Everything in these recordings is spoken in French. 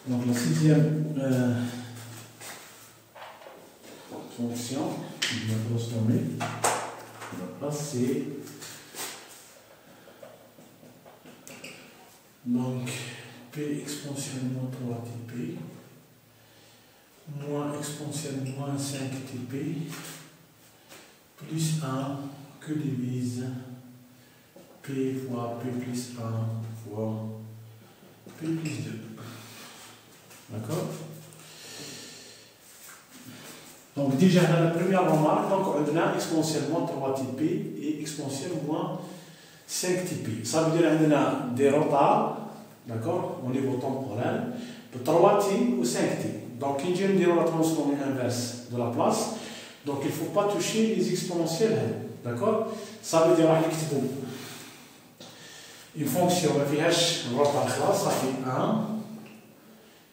Donc la sixième fonction, je vais transformer, on va passer donc P exponentielle moins 3 TP moins exponentielle moins 5 TP plus 1 que divise P fois P plus 1 fois P plus 2. D'accord? Donc déjà dans la première remarque, donc on a exponentielle moins 3 TP et exponentielle moins 5 TP. Ça veut dire qu'on a des retards, d'accord, au niveau temporel, de 3T ou 5T. Donc, quand je dis la transformée inverse de la place, donc il ne faut pas toucher les exponentielles, d'accord? Ça veut dire que une fonction, le retard, ça fait 1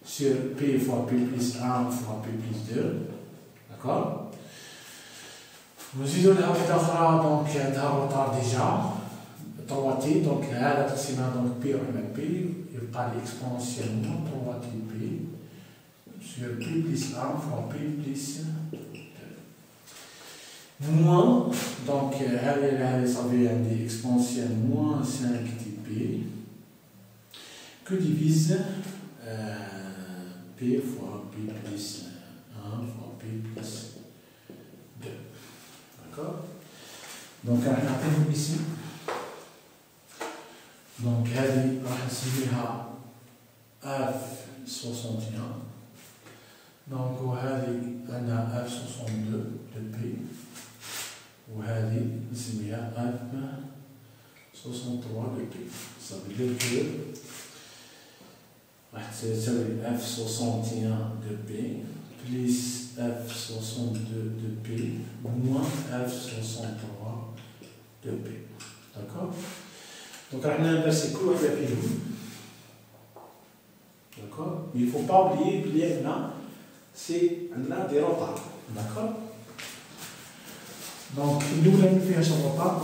sur P fois P plus 1 fois P plus 2, d'accord? Nous avons donc un retard déjà. 3T, donc là, la taqsima donc P on P, il parle exponentiellement 3TP sur P plus 1 fois P plus 2. Moins, donc ça veut dire exponentielle moins 5TP que divise P fois P plus 1 fois P plus 2. D'accord? Donc on a ici. Donc, هذه راح نسميها F61. Donc, وهذه عندنا F62 de P. وهذه نسميها F63 de P. Ça veut dire que راح تساوي F61 de P plus F62 de P moins F63 de P. D'accord? Donc, on a inversé tout avec les roues. D'accord? Mais il ne faut pas oublier qu'il y a c'est des retards. D'accord? Donc, nous allons faire ce retard.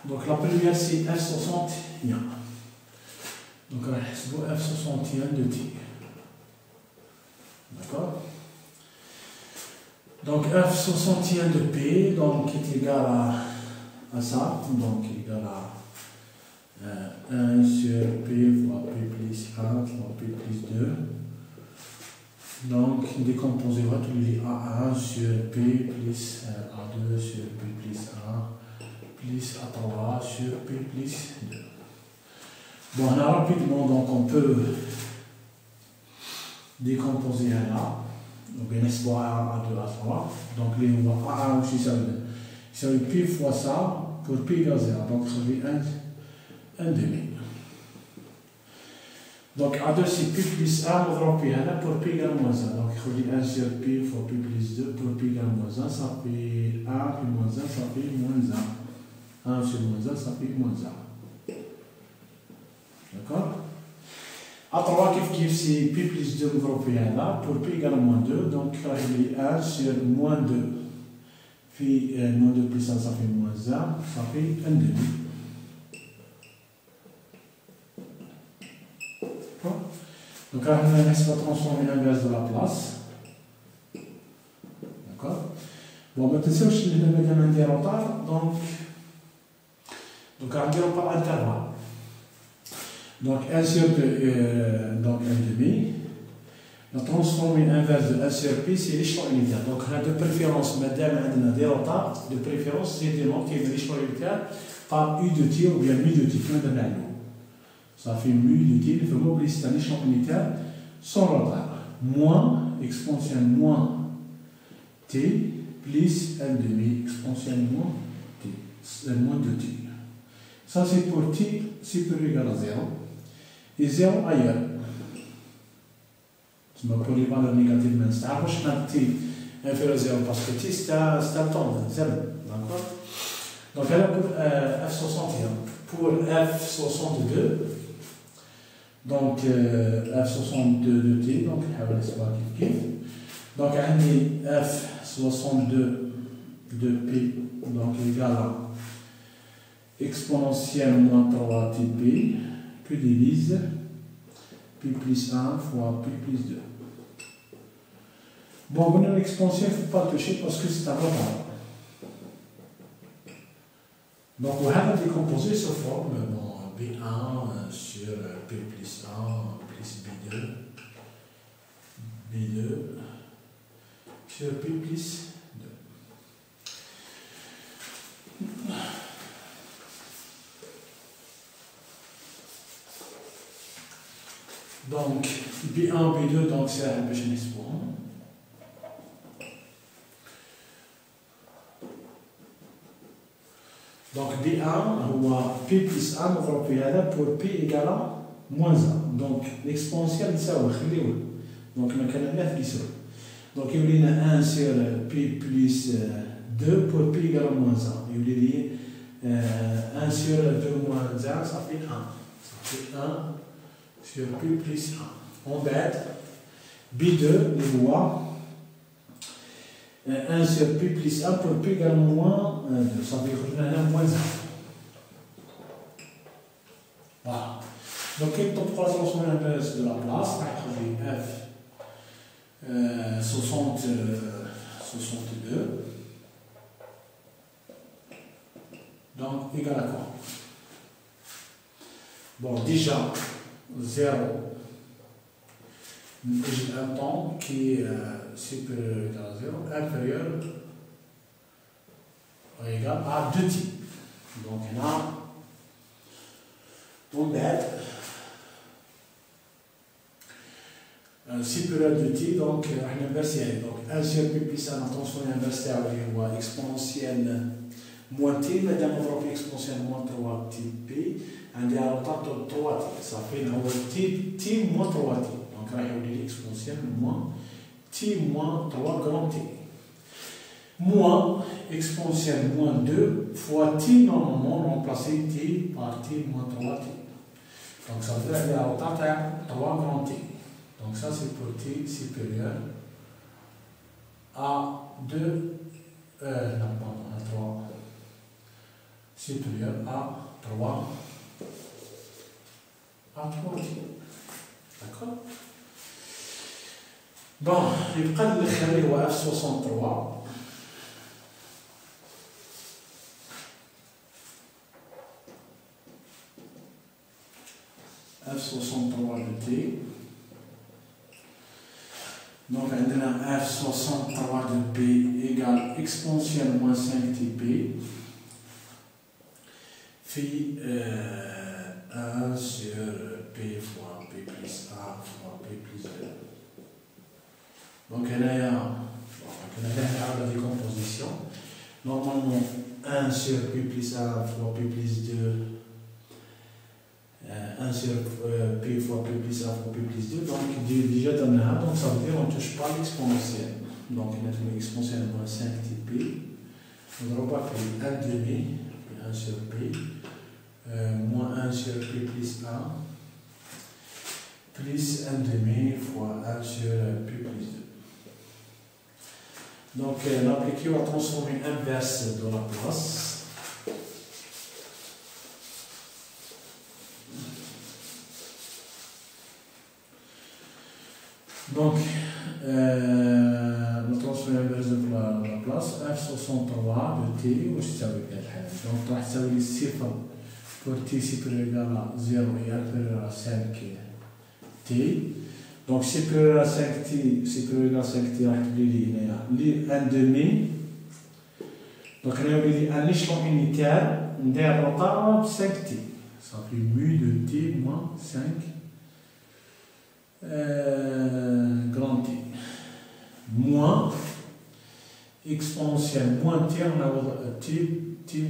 Donc, la première c'est F61. Donc on va F61 de T. D'accord? Donc F61 de P donc, est égal à ça. Donc égal à 1 sur P fois P plus 1 fois P plus 2. Donc décomposer votre à 1 sur P plus A2 sur P plus 1. Plus A3 sur P plus 2. Bon, on a rapidement, donc on peut décomposer là. Donc, on a A1, A2, A3. Donc, les A1 aussi, ça veut P fois ça pour P égale 0. Donc, ça veut 1 demi. Donc, A2, c'est P plus 1, on va P pour P égale moins 1. Donc, il faut 1 sur P fois P plus 2 pour P égale moins 1. Ça fait 1 plus moins 1, ça fait moins 1. 1 sur moins 1, ça fait moins 1. D'accord? A3, qui c'est P plus 2 européen là, pour P égale moins 2, donc il y a 1 sur moins 2. Puis moins 2 plus 1, ça fait moins 1, ça fait 1 demi. D'accord? Donc là, on va transformer l'inverse de la place. D'accord? Bon, maintenant, si je vais mettre un interrogatoire, donc on ne pas intervalle. Donc 1 sur donc 1 demi. La transformée inverse de 1 sur P, c'est l'échelon unitaire. Donc on a de préférence, madame, on a des retards, de préférence, c'est démontré l'échelon unitaire par U de T ou bien mu de T. Ça fait mu de T, il faut oublier c'est un échelon unitaire sans retard. Moins exponentielle moins t plus n demi exponentielle moins t, moins 2t. Ça c'est pour t supérieur ou égal à 0 et 0 ailleurs. Pour les valeurs négatives, mais c'est à t inférieur à 0 parce que t c'est un temps, 0. D'accord? Donc là pour F61. Pour F62, donc F62 de t, donc donc on a F62 de p, donc égal à exponentielle moins 3tp, que divise p plus 1 fois p plus 2. Bon, on a l'exponentielle, il ne faut pas toucher parce que c'est un retard. Donc on va décomposer sous forme B1 sur P plus 1 plus B2 sur P plus 2. Donc B1, B2, donc c'est un peu exponent. Donc B1 ou P plus 1 pour P égale à moins 1. Donc l'exponentielle c'est ça. Donc on a donc il y a 1 sur P plus 2 pour P égale à moins 1. Il y a 1 sur 2 moins 1, ça fait 1. Ça fait 1 sur P plus 1. On bête B2, les voit 1 sur P plus 1 pour P égale à moins 2. Ça veut dire que je moins 1. Voilà. Donc, pour la transformation inverse de la place, on va F 62. Donc, égal à quoi? Bon, déjà, 0. J'ai un temps qui est supérieur à 0, inférieur ou égal à 2t. Donc là, on bête supérieur à 2t, donc on inverse. Donc 1 sur p plus 1, attention, on inverse ou exponentielle moins t, mais d'un autre exponentielle moins 3tp, on dit à l'autre 3t, ça fait t moins 3t. Donc là, il y a l'exponentielle moins t moins 3 grand t. Moins exponentielle moins 2 fois t, normalement, remplacer t par t moins 3t. Donc ça veut dire qu'il y a autant de 3 grand t. Donc ça c'est pour t supérieur à 2, non pardon, à 3, supérieur à 3 t. D'accord? Bon, il y a le F63. F63 de t. Donc, on a F63 de p égale exponentielle moins 5tp. Phi 1 sur p fois p plus 1 fois p plus 2. Donc, on a la décomposition. Normalement, 1 sur p plus 1 fois p plus 2. 1 sur p fois p plus 1 fois p plus 2. Donc, déjà dans la donc ça veut dire qu'on ne touche pas l'exponentielle. Donc, on a une exponentielle moins 5tp. On va pas p 1 demi, 1 sur p, moins 1 sur p plus 1, plus 1 demi fois 1 sur p plus 2. Donc, l'appliquer va transformer inverse de la place. Donc, le transfert inverse de la place, F63 de t, ou ça veut dire donc, ça veut dire 6 pour t supérieur à 0 et inférieur à 5t. Donc, supérieur à 5t, supérieur à 5t, il y a 1 demi. Donc, on a oublié un échelon unitaire, on a 5t. Ça fait mu de t moins 5. Grand T. moins exponentielle moins t, on a t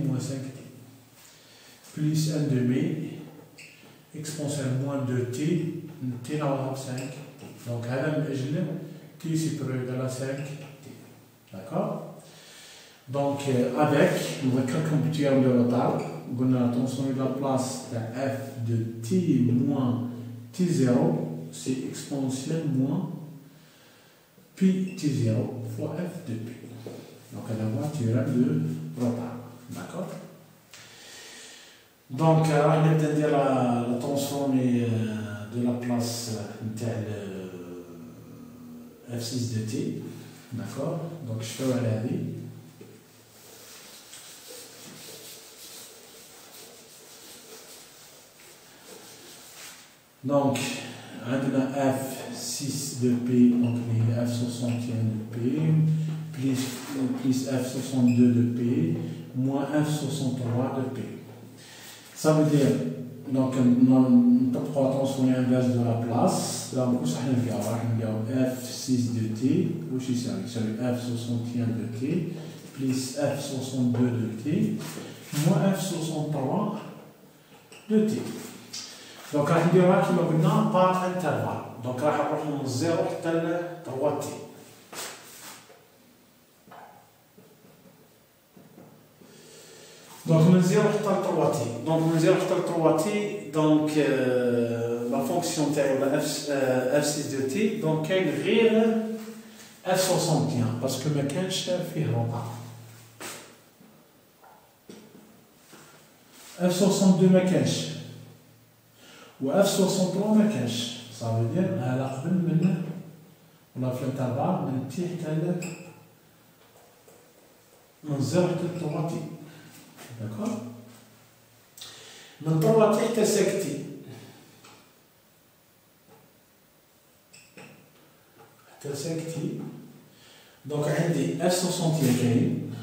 moins 5t, plus 1 demi, exponentielle moins 2t, t on a 5. Donc, t supérieur égal à 5t. D'accord? Donc, avec, on va calculer le théorème de retard. On a transformé la place de f de t moins t0, c'est exponentielle moins pi t0 fois f de p. Donc, on va avoir le théorème de retard. D'accord? Donc, on va dire la transformée de la place de f6 de t. D'accord? Donc, je fais la vie. Donc, on a f6 de p, donc f61 de p, plus f62 de p, moins f63 de p. Ça veut dire, donc, on peut transformer l'inverse de la place. Donc, on a f6 de t, c'est f61 de t, plus f62 de t, moins f63 de t. Donc, راح نديروها كيما قلنا par intervalle. Donc, راح نروح من 0 حتى ل 3t. Donc, من 0 حتى ل 3t. Donc, من 0 حتى ل 3t, donc la fonction تاعي ولا f6 de t, donc كاين غير f61 parce que ما كانش فيه رقم. f62 ما كانش. و F63 ما كانش، ça veut dire على قبل من ولا في الانترفال من تي حتى من 0 حتى 3 تي. داكور؟ من 3 تي حتى 5 تي. حتى 5 تي. دونك عندي F61 كاين.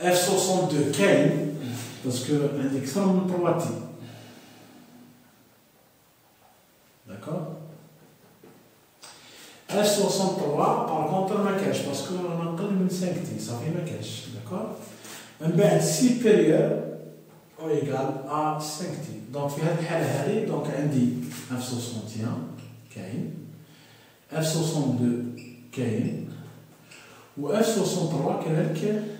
F62 كاين. Parce que l'index est 3t. D'accord? F63, par contre, ma cache, parce qu'on a un peu de 5t, ça fait ma cache. D'accord? Un ben supérieur ou égal à 5t. Donc, il y a une donc on dit F61, Kain, F62, Kain, ou F63, quel est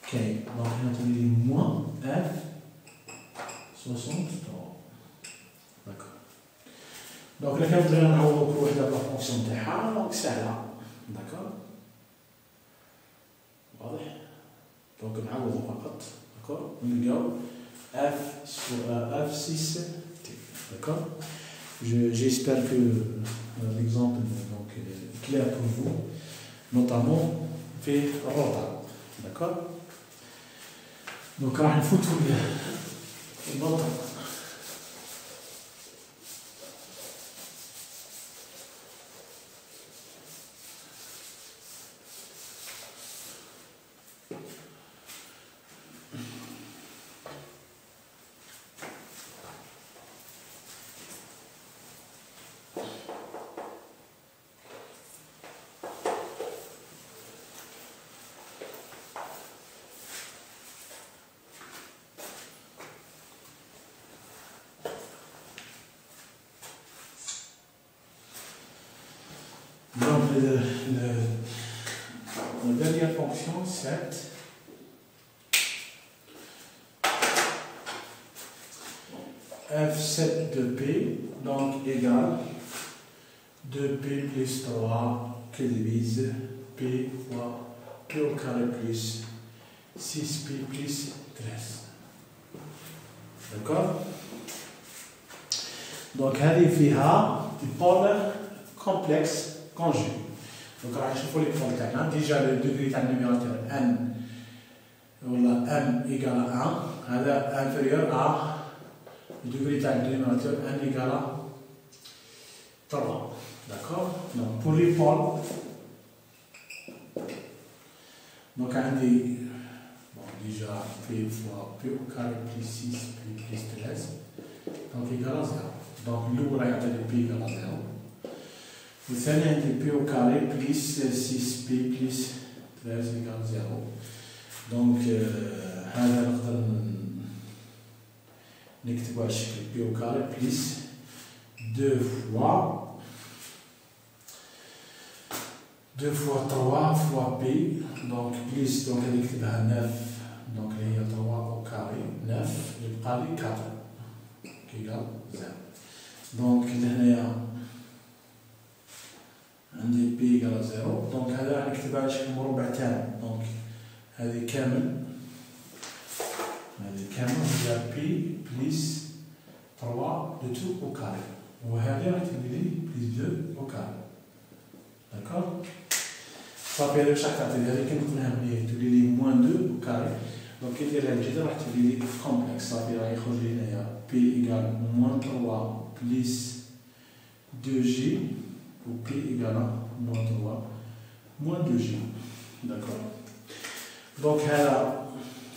OK, donc on a trouvé moins F63. D'accord. Donc là, quand vous allez avoir la fonction de H, donc c'est là. D'accord? Donc on a d'accord? On a F6T. D'accord? J'espère que l'exemple est clair pour vous, notamment fait retard. D'accord? Donc, راح نفوتوا البطل. Donc, la dernière fonction, 7. F7 de P, donc égal 2P plus 3 que divise P fois P au carré plus 6P plus 13. D'accord? Donc, هذه فيها dipôle complexe conjugué. Donc, راح نشوفوا les formes تاعنا. Déjà le degré تاع النوميراتور n ولا m égale à 1 هذا inférieur à le degré تاع النوميراتور n égale à 3. D'accord? Donc, pour les pôles, donc عندي déjà P fois P au carré plus 6 plus 13 donc égal à 0. دونك الأول غيعطيني بي إيكال زيرو، والثاني عندي بي أو كاري بليس 6 بي بليس 13 إيكال زيرو. دونك هذا نقدر نكتبو على الشكل بي أو كاري بليس 2 فوا 3 فوا بي، دونك بليس دونك غادي نكتبها 9 دونك اللي هي 3 أو كاري 9 يبقى لي 4 كيكال زيرو. دونك لهنايا عندي بي إيكال زيرو، دونك هذا راح نكتبها على شكل مربع تام، دونك هذه كامل هي بي بليس 3 دو تو أو كاري، وهذه راح تولي لي بليس 2 أو كاري. داكور صافي هذا واش راح تعطي لي، هذه كي قلناها مليح تولي لي موان 2 أو كاري. دونك كي نديرها الجديدة راح تولي لي كومبلكس، صافي راه يخرج لي هنايا بي إيكال موان 3 بليس 2 جي و بي إيكال موان 3 موان 2 جي. داكور دونك هذا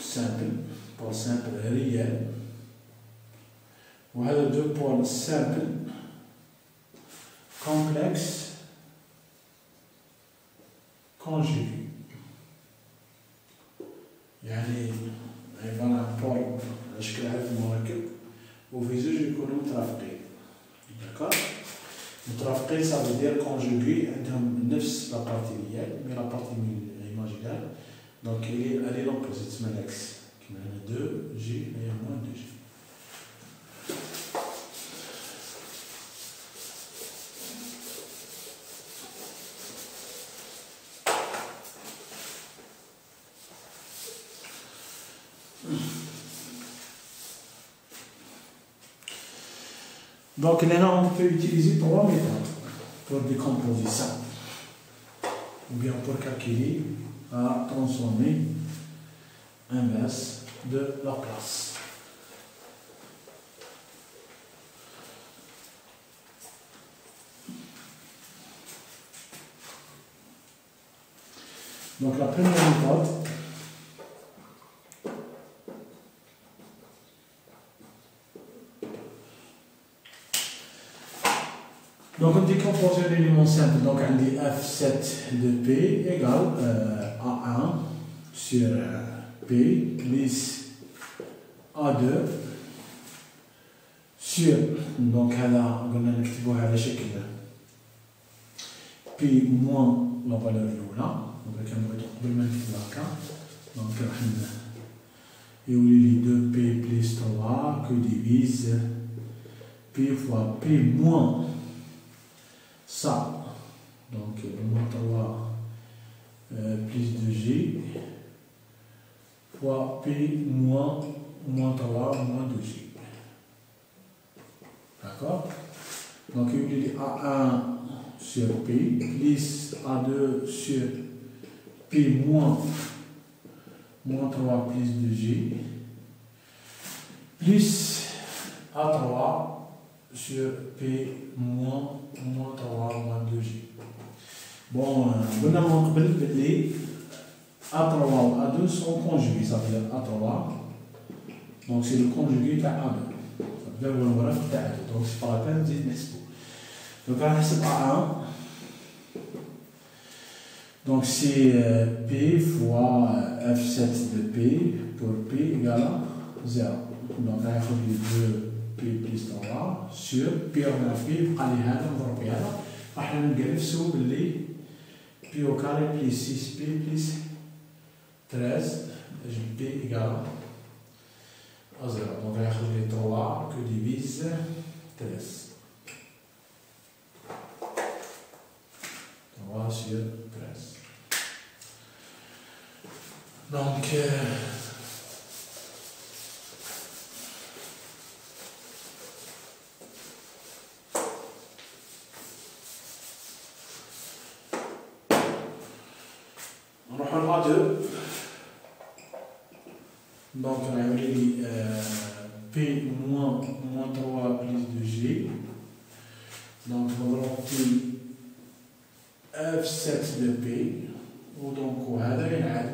سامبل بور سامبل ريال، وهذا دو بور سامبل كومبلكس كونجيغي، يعني عبارة عن بور على شكل هذا المركب وفي زوج يكونوا مترافقين. داكور مترافقين صافي دير كونجيغي عندهم نفس لابارتي ريال مي لابارتي ايماجينال، دونك elle est l'opposé تسمى لاكس، كيما هنا 2 جي هي موان 2 جي. Donc là, on peut utiliser 3 méthodes pour décomposer ça, ou bien pour calculer à transformer inverse de la place. Donc la première méthode, donc on décompose l'élément simple, donc on dit F7 de P égale A1 sur P plus A2 sur, donc هذا قلنا نكتبوها على شكل P moins la valeur الأولى، دونك قبل ما نكتب هكا دونك راح يولي لي 2 P plus 3 que divise P fois P moins ça, donc moins 3 plus 2G fois P moins 3 moins 2G. D'accord? Donc il y a A1 sur P plus A2 sur P moins 3 plus 2G plus A3 sur P moins 3 moins 2G. Bon, قلنا من قبل بلي A3 و A2 sont conjugués, ça veut dire A3 donc c'est le conjugué تاع A2، ça veut dire هو المرافق تاع A2، donc c'est pas la peine نزيد نحسبو. donc راح نحسب A1 donc c'est P fois F7 de P pour P égale 0، donc راح ياخذ لي 2 P plus 3 sur P over P يبقى لي هذا نضرب في هذا، راح نقرفسو باللي P au carré plus 6P plus 13 P égale à 0. Donc راح ياخذ لي 3 que divise 13. 3 sur 13. Donc نروحو ل A2، donc on a eu P moins 3 plus 2G, donc on va F7 de P، و donc وهذا ينعاد